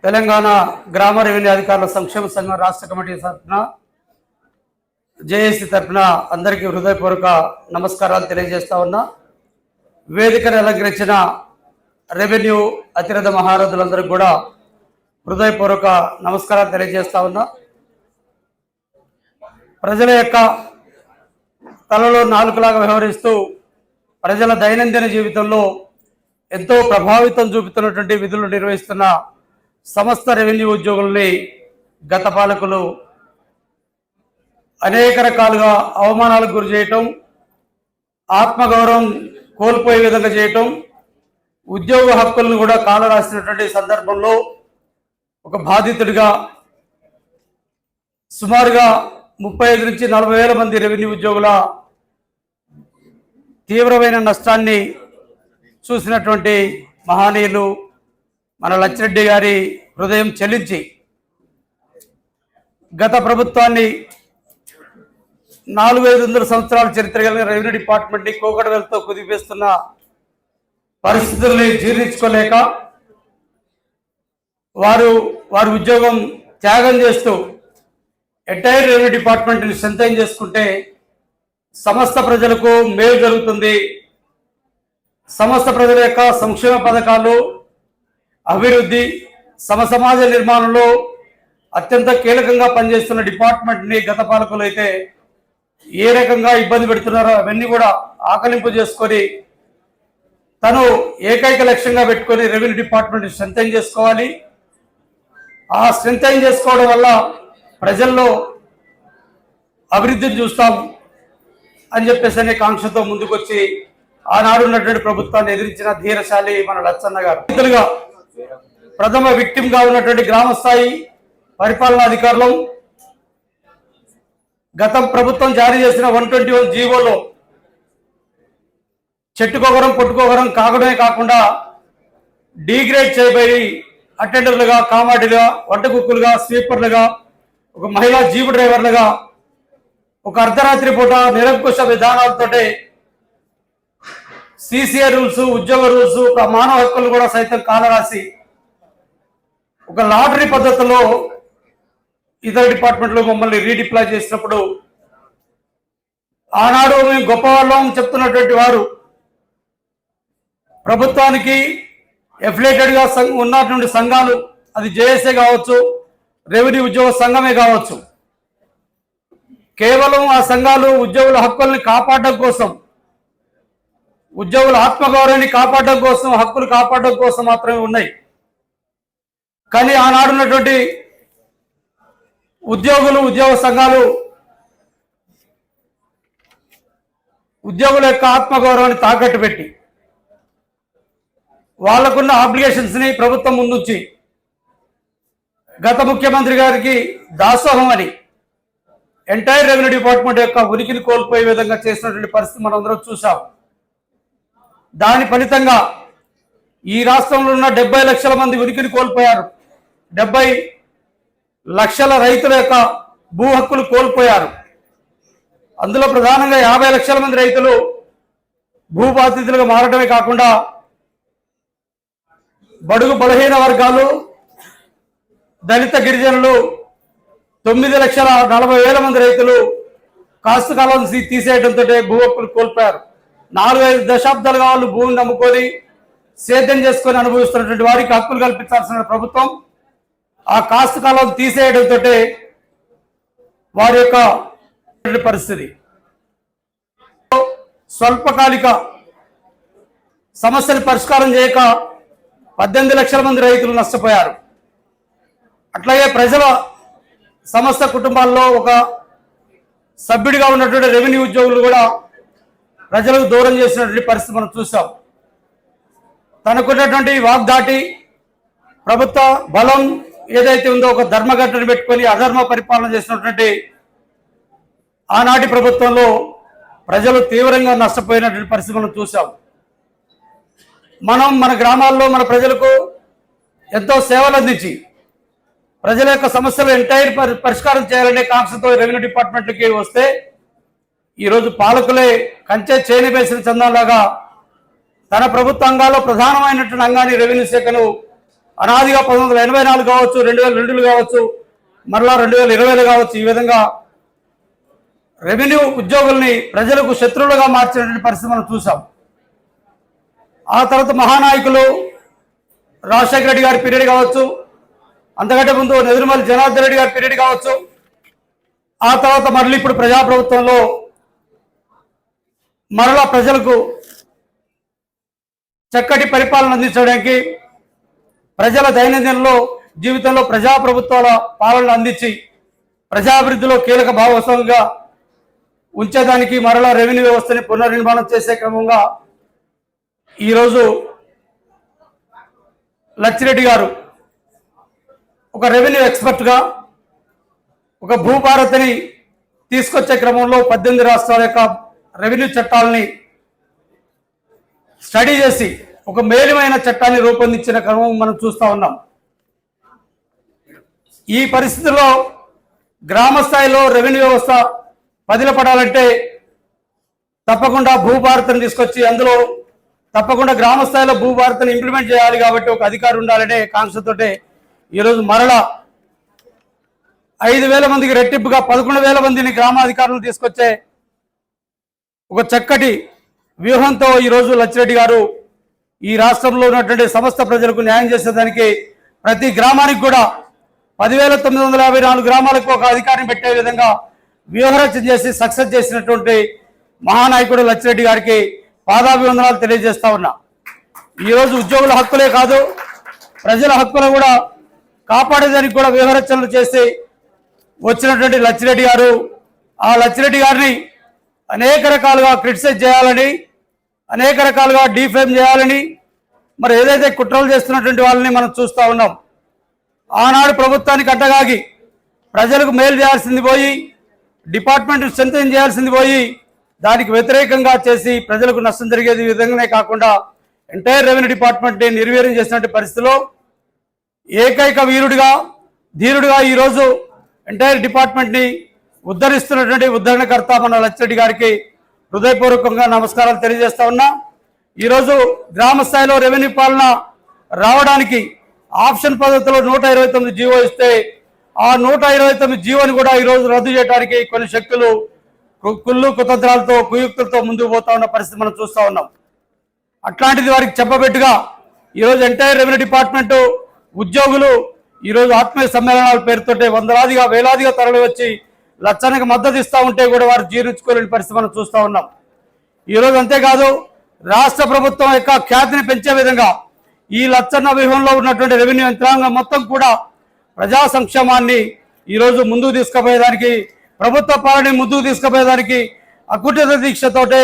తెలంగాణ గ్రామ రెవెన్యూ అధికారుల సంక్షేమ సంఘం రాష్ట్ర కమిటీ తరఫున జేఏసీ తరఫున అందరికీ హృదయపూర్వక నమస్కారాలు తెలియజేస్తా ఉన్నా. వేదికను అలంకరించిన రెవెన్యూ అతిరథ మహారథులందరికీ కూడా హృదయపూర్వక నమస్కారాలు తెలియజేస్తా ఉన్నా. ప్రజల యొక్క తలలో నాలుకలాగా వ్యవహరిస్తూ ప్రజల దైనందిన జీవితంలో ఎంతో ప్రభావితం చూపుతున్నటువంటి విధులు నిర్వహిస్తున్న సమస్త రెవెన్యూ ఉద్యోగుల్ని గత పాలకులు అనేక రకాలుగా అవమానాలకు గురి చేయటం, ఆత్మగౌరవం కోల్పోయే విధంగా చేయటం, ఉద్యోగ హక్కులను కూడా కాలరాసినటువంటి సందర్భంలో ఒక బాధితుడిగా సుమారుగా 35 నుంచి 40 వేల మంది రెవెన్యూ ఉద్యోగుల తీవ్రమైన నష్టాన్ని చూసినటువంటి మహనీయులు మన లచ్చిరెడ్డి గారి హృదయం చెలించి గత ప్రభుత్వాన్ని 400 సంవత్సరాల చరిత్ర కలిగిన రెవెన్యూ డిపార్ట్మెంట్ని కోకడవేలతో కుదిపేస్తున్న పరిస్థితుల్ని జీర్ణించుకోలేక వారి ఉద్యోగం త్యాగం చేస్తూ ఎంటైర్ రెవెన్యూ డిపార్ట్మెంట్ని స్ట్రెంథెన్ చేసుకుంటే సమస్త ప్రజలకు మేలు జరుగుతుంది, సమస్త ప్రజల యొక్క సంక్షేమ పథకాలు, అభివృద్ధి, సమసమాజ నిర్మాణంలో అత్యంత కీలకంగా పనిచేస్తున్న డిపార్ట్మెంట్ని గత పాలకులు అయితే ఏ రకంగా ఇబ్బంది పెడుతున్నారో అవన్నీ కూడా ఆకలింపు చేసుకొని తను ఏకైక లక్ష్యంగా పెట్టుకొని రెవెన్యూ డిపార్ట్మెంట్ని స్ట్రెంథెన్ చేసుకోవాలి. ఆ స్ట్రెంథెన్ చేసుకోవడం వల్ల ప్రజల్లో అభివృద్ధిని చూస్తాం అని చెప్పేసి అనే కాంక్షతో ముందుకొచ్చి ఆనాడు ఉన్నటువంటి ప్రభుత్వాన్ని ఎదిరించిన ధీరశాలి మన లచ్చన్న గారు. ప్రథమ విక్టిమ్గా ఉన్నటువంటి గ్రామ స్థాయి పరిపాలనా అధికారులు గత ప్రభుత్వం జారీ చేసిన 121 జీవోలో చెట్టుకోగరం పొట్టుకోగరం కాగడమే కాకుండా డీగ్రేడ్ చేయబడి అటెండర్లుగా, కామాడిలుగా, వంట కుక్కులుగా, స్వీపర్లుగా, ఒక మహిళా జీపు డ్రైవర్లుగా ఒక అర్ధరాత్రి పూట నిరంకుశ విధానాలతో సిసిఏ రూల్స్, ఉద్యోగ రూల్స్, ఒక మానవ హక్కులు కూడా సైతం కాలరాసి ఒక లాటరీ పద్ధతిలో ఇతర డిపార్ట్మెంట్లో మమ్మల్ని రీడిప్లాయ్ చేసినప్పుడు ఆనాడు మేము గొప్పవాళ్ళం చెప్తున్నటువంటి వారు ప్రభుత్వానికి ఎఫిలియేటెడ్గా ఉన్నటువంటి సంఘాలు, అది జేఏసీ కావచ్చు, రెవెన్యూ ఉద్యోగ సంఘమే కావచ్చు, కేవలం ఆ సంఘాలు ఉద్యోగుల హక్కుల్ని కాపాడడం కోసం, ఉద్యోగుల ఆత్మగౌరవాన్ని కాపాడడం కోసం, హక్కులు కాపాడడం కోసం మాత్రమే ఉన్నాయి. కానీ ఆనాడున్నటువంటి ఉద్యోగులు, ఉద్యోగ సంఘాలు ఉద్యోగుల యొక్క ఆత్మగౌరవాన్ని తాకట్టు పెట్టి వాళ్లకున్న ఆబ్లిగేషన్స్ని ప్రభుత్వం ముందుంచి గత ముఖ్యమంత్రి గారికి దాసోహం అని ఎంటైర్ రెవెన్యూ డిపార్ట్మెంట్ యొక్క ఉనికిని కోల్పోయే విధంగా చేసినటువంటి పరిస్థితి మనం అందరం చూసాం. దాని ఫలితంగా ఈ రాష్ట్రంలో ఉన్న 70 లక్షల మంది ఉనికిని కోల్పోయారు. 70 లక్షల రైతుల యొక్క భూ హక్కులు కోల్పోయారు. అందులో ప్రధానంగా 50 లక్షల మంది రైతులు భూ బాధితులుగా మారడమే కాకుండా బడుగు బలహీన వర్గాలు, దళిత గిరిజనులు 9,40,000 మంది రైతులు కాస్తు కాలం తీసేయడంతో భూ హక్కులు కోల్పోయారు. 4-5 దశాబ్దాలుగా వాళ్ళు భూమిని నమ్ముకొని సేద్యం చేసుకొని అనుభవిస్తున్నటువంటి వారికి హక్కులు కల్పించాల్సిన ప్రభుత్వం ఆ కాస్తు కాలం తీసేయడంతో వారి యొక్క పరిస్థితి స్వల్పకాలిక సమస్యలు పరిష్కారం చేయక 18 లక్షల మంది రైతులు నష్టపోయారు. అట్లాగే ప్రజల సమస్త కుటుంబాల్లో ఒక సభ్యుడిగా ఉన్నటువంటి రెవెన్యూ ఉద్యోగులు కూడా ప్రజలకు దూరం చేసినటువంటి పరిస్థితి మనం చూసాం. తనకున్నటువంటి వాగ్దాటి, ప్రభుత్వ బలం ఏదైతే ఉందో ఒక ధర్మఘటన పెట్టుకొని అధర్మ పరిపాలన చేసినటువంటి ఆనాటి ప్రభుత్వంలో ప్రజలు తీవ్రంగా నష్టపోయినటువంటి పరిస్థితి మనం చూసాం. మనం మన గ్రామాల్లో మన ప్రజలకు ఎంతో సేవలు అందించి ప్రజల యొక్క సమస్యలు ఎంటైర్ పరిష్కారం చేయాలనే కాంక్షతో రెవెన్యూ డిపార్ట్మెంట్కి వస్తే ఈరోజు పాలకులే కంచె చేని వేసిన చందంలాగా తన ప్రభుత్వ అంగాల్లో ప్రధానమైనటువంటి అంగాన్ని రెవెన్యూ శాఖను అనాదిగా 1984 కావచ్చు, 2002 కావచ్చు, మరలా 2020 కావచ్చు, ఈ విధంగా రెవెన్యూ ఉద్యోగుల్ని ప్రజలకు శత్రువులుగా మార్చినటువంటి పరిస్థితి మనం చూసాం. ఆ తర్వాత మహానాయకులు రాజశేఖర రెడ్డి గారి పీరియడ్ కావచ్చు, అంతకంటే ముందు నెదురుమల్లి జనార్దన్ రెడ్డి గారి పీరియడ్ కావచ్చు, ఆ తర్వాత మరలి ఇప్పుడు ప్రజాప్రభుత్వంలో మరలా ప్రజలకు చక్కటి పరిపాలన అందించడానికి, ప్రజల దైనందినంలో జీవితంలో ప్రజాప్రభుత్వాల పాలన అందించి ప్రజాభివృద్ధిలో కీలక భాగస్వామిగా ఉంచేదానికి మరలా రెవెన్యూ వ్యవస్థని పునర్నిర్మాణం చేసే క్రమంగా ఈరోజు లచ్చిరెడ్డి గారు ఒక రెవెన్యూ ఎక్స్పర్ట్గా ఒక భూభారతిని తీసుకొచ్చే క్రమంలో 18 రాష్ట్రాల యొక్క రెవెన్యూ చట్టాలని స్టడీ చేసి ఒక మేలుమైన చట్టాన్ని రూపొందించిన క్రమం మనం చూస్తూ ఉన్నాం. ఈ పరిస్థితుల్లో గ్రామ స్థాయిలో రెవెన్యూ వ్యవస్థ పదిలపడాలంటే తప్పకుండా భూభారతిని తీసుకొచ్చి అందులో తప్పకుండా గ్రామ స్థాయిలో భూభారతిని ఇంప్లిమెంట్ చేయాలి. కాబట్టి ఒక అధికారి ఉండాలనే కాంక్షతోటే ఈరోజు మరలా 5,000 మందికి రెట్టింపుగా 11,000 మందిని గ్రామాధికారులను తీసుకొచ్చే ఒక చక్కటి వ్యూహంతో ఈరోజు లచ్చిరెడ్డి గారు ఈ రాష్ట్రంలో ఉన్నటువంటి సమస్త ప్రజలకు న్యాయం చేసేదానికి ప్రతి గ్రామానికి కూడా 10,954 గ్రామాలకు ఒక అధికారిని పెట్టే విధంగా వ్యూహరచన చేసి సక్సెస్ చేసినటువంటి మహానాయకుడు లచ్చిరెడ్డి గారికి పాదాభివందనాలు తెలియజేస్తా ఉన్నా. ఈరోజు ఉద్యోగుల హక్కులే కాదు, ప్రజల హక్కులు కూడా కాపాడేదానికి కూడా వ్యూహరచనలు చేసి వచ్చినటువంటి లచ్చిరెడ్డి గారు, ఆ లచ్చిరెడ్డి గారిని అనేక రకాలుగా క్రిటిసైజ్ చేయాలని, అనేక రకాలుగా డీఫేమ్ చేయాలని, మరి ఏదైతే కుట్రలు చేస్తున్నటువంటి వాళ్ళని మనం చూస్తూ ఉన్నాం. ఆనాడు ప్రభుత్వానికి అడ్డగాగి ప్రజలకు మేలు చేయాల్సింది పోయి, డిపార్ట్మెంట్ స్ట్రెంథెన్ చేయాల్సింది పోయి, దానికి వ్యతిరేకంగా చేసి ప్రజలకు నష్టం జరిగేది విధంగానే కాకుండా ఎంటైర్ రెవెన్యూ డిపార్ట్మెంట్ని నిర్వీర్యం చేసినటువంటి పరిస్థితిలో ఏకైక వీరుడిగా ధీరుడిగా ఈరోజు ఎంటైర్ డిపార్ట్మెంట్ని ఉద్ధరిస్తున్నటువంటి ఉద్ధరణకర్త మన లచ్చిరెడ్డి గారికి హృదయపూర్వకంగా నమస్కారాలు తెలియజేస్తా ఉన్నా. ఈరోజు గ్రామ స్థాయిలో రెవెన్యూ పాలన రావడానికి ఆప్షన్ పద్ధతిలో 129 జీవో ఇస్తే ఆ 129 జీవోని కూడా ఈరోజు రద్దు చేయడానికి కొన్ని శక్తులు కుళ్ళు కుతంత్రాలతో కుయుక్తులతో ముందుకు పోతా ఉన్న పరిస్థితి మనం చూస్తూ ఉన్నాం. అట్లాంటిది వారికి చెప్పబెట్టుగా ఈరోజు ఎంటైర్ రెవెన్యూ డిపార్ట్మెంటు ఉద్యోగులు ఈరోజు ఆత్మీయ సమ్మేళనాల పేరుతోటే వందలాదిగా వేలాదిగా తరలి వచ్చి లచ్చన్నకి మద్దతు ఇస్తూ ఉంటే కూడా వారు జీర్ణించుకోలేని పరిస్థితి మనం చూస్తూ ఉన్నాం. ఈరోజు అంతేకాదు రాష్ట్ర ప్రభుత్వం యొక్క ఖ్యాతిని పెంచే విధంగా ఈ లచ్చన్న వ్యూహంలో ఉన్నటువంటి రెవెన్యూ యంత్రాంగం మొత్తం కూడా ప్రజా సంక్షేమాన్ని ఈరోజు ముందుకు తీసుకుపోయేదానికి, ప్రభుత్వ పాలనని ముందుకు తీసుకుపోయేదానికి అకుటిత దీక్షతోటే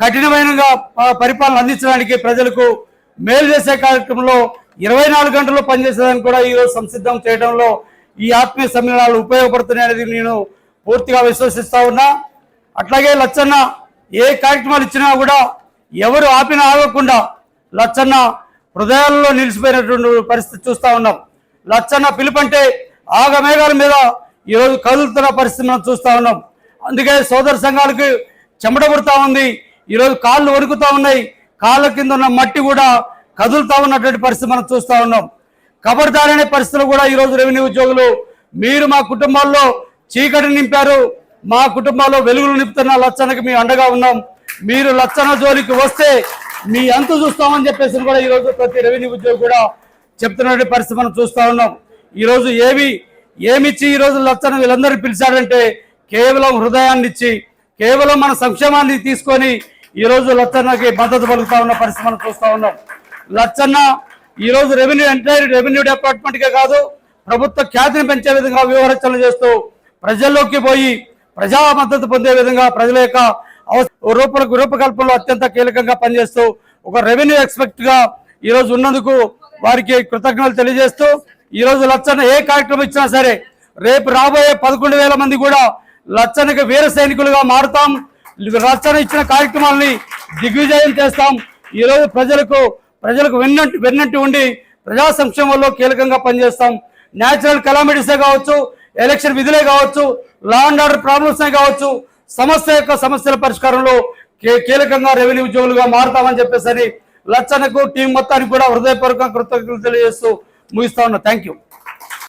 కఠినమైన పరిపాలన అందించడానికి, ప్రజలకు మేలు చేసే కార్యక్రమంలో 24 గంటలు పనిచేసేదానికి కూడా ఈరోజు సంసిద్ధం చేయడంలో ఈ ఆత్మీయ సమ్మేళనాలు ఉపయోగపడుతున్నాయి అనేది నేను పూర్తిగా విశ్వసిస్తా ఉన్నా. అట్లాగే లచ్చన్న ఏ కార్యక్రమాలు ఇచ్చినా కూడా ఎవరు ఆపినా ఆగకుండా లచ్చన్న హృదయాల్లో నిలిచిపోయినటువంటి పరిస్థితి చూస్తూ ఉన్నాం. లచ్చన్న పిలుపంటే ఆగమేఘాల మీద ఈరోజు కదులుతున్న పరిస్థితి మనం చూస్తూ ఉన్నాం. అందుకే సోదర సంఘాలకు చెమట పుడతా ఉంది, ఈరోజు కాళ్ళు వణుకుతా ఉన్నాయి, కాళ్ళ కింద ఉన్న మట్టి కూడా కదులుతా ఉన్నటువంటి పరిస్థితి మనం చూస్తూ ఉన్నాం. కబర్దారనే పరిస్థితులు కూడా ఈరోజు రెవెన్యూ ఉద్యోగులు, మీరు మా కుటుంబాల్లో చీకటిని నింపారు, మా కుటుంబాల్లో వెలుగులు నింపుతున్న లచ్చన్నకి మేము అండగా ఉన్నాం, మీరు లచ్చన్న జోలికి వస్తే మీ అంతు చూస్తామని చెప్పేసి కూడా ఈరోజు ప్రతి రెవెన్యూ ఉద్యోగి కూడా చెప్తున్నటువంటి పరిస్థితి మనం చూస్తూ ఉన్నాం. ఈరోజు ఏమిచ్చి ఈరోజు లచ్చన్న వీళ్ళందరినీ పిలిచాడంటే కేవలం హృదయాన్ని ఇచ్చి, కేవలం మన సంక్షేమాన్ని తీసుకొని ఈరోజు లచ్చన్నకి మద్దతు పలుకుతా ఉన్న పరిస్థితి మనం చూస్తూ ఉన్నాం. లచ్చన్న ఈరోజు ఎంటైర్ రెవెన్యూ డిపార్ట్మెంట్కే కాదు, ప్రభుత్వ ఖ్యాతిని పెంచే విధంగా వ్యూహరచనలు చేస్తూ ప్రజల్లోకి పోయి ప్రజా మద్దతు పొందే విధంగా ప్రజల యొక్క రూపకల్పనలో అత్యంత కీలకంగా పనిచేస్తూ ఒక రెవెన్యూ ఎక్స్పర్ట్గా ఈరోజు ఉన్నందుకు వారికి కృతజ్ఞతలు తెలియజేస్తూ, ఈరోజు లచ్చన్న ఏ కార్యక్రమం ఇచ్చినా సరే రేపు రాబోయే 11,000 మంది కూడా లచ్చన్నకి వీర సైనికులుగా మారుతాం. లచ్చన్న ఇచ్చిన కార్యక్రమాలని దిగ్విజయం చేస్తాం. ఈరోజు ప్రజలకు వెన్నట్టు ఉండి ప్రజా సంక్షేమంలో కీలకంగా పనిచేస్తాం. న్యాచురల్ కెలామిటీసే కావచ్చు, ఎలక్షన్ విధులే కావచ్చు, లా అండ్ ఆర్డర్ ప్రాబ్లమ్సే కావచ్చు, సమస్యల పరిష్కారంలో కీలకంగా రెవెన్యూ ఉద్యోగులుగా మారుతామని చెప్పేసి లచ్చన్నకు టీం మొత్తానికి కూడా హృదయపూర్వక కృతజ్ఞతలు తెలియజేస్తూ ముగిస్తా ఉన్నా. Thank you.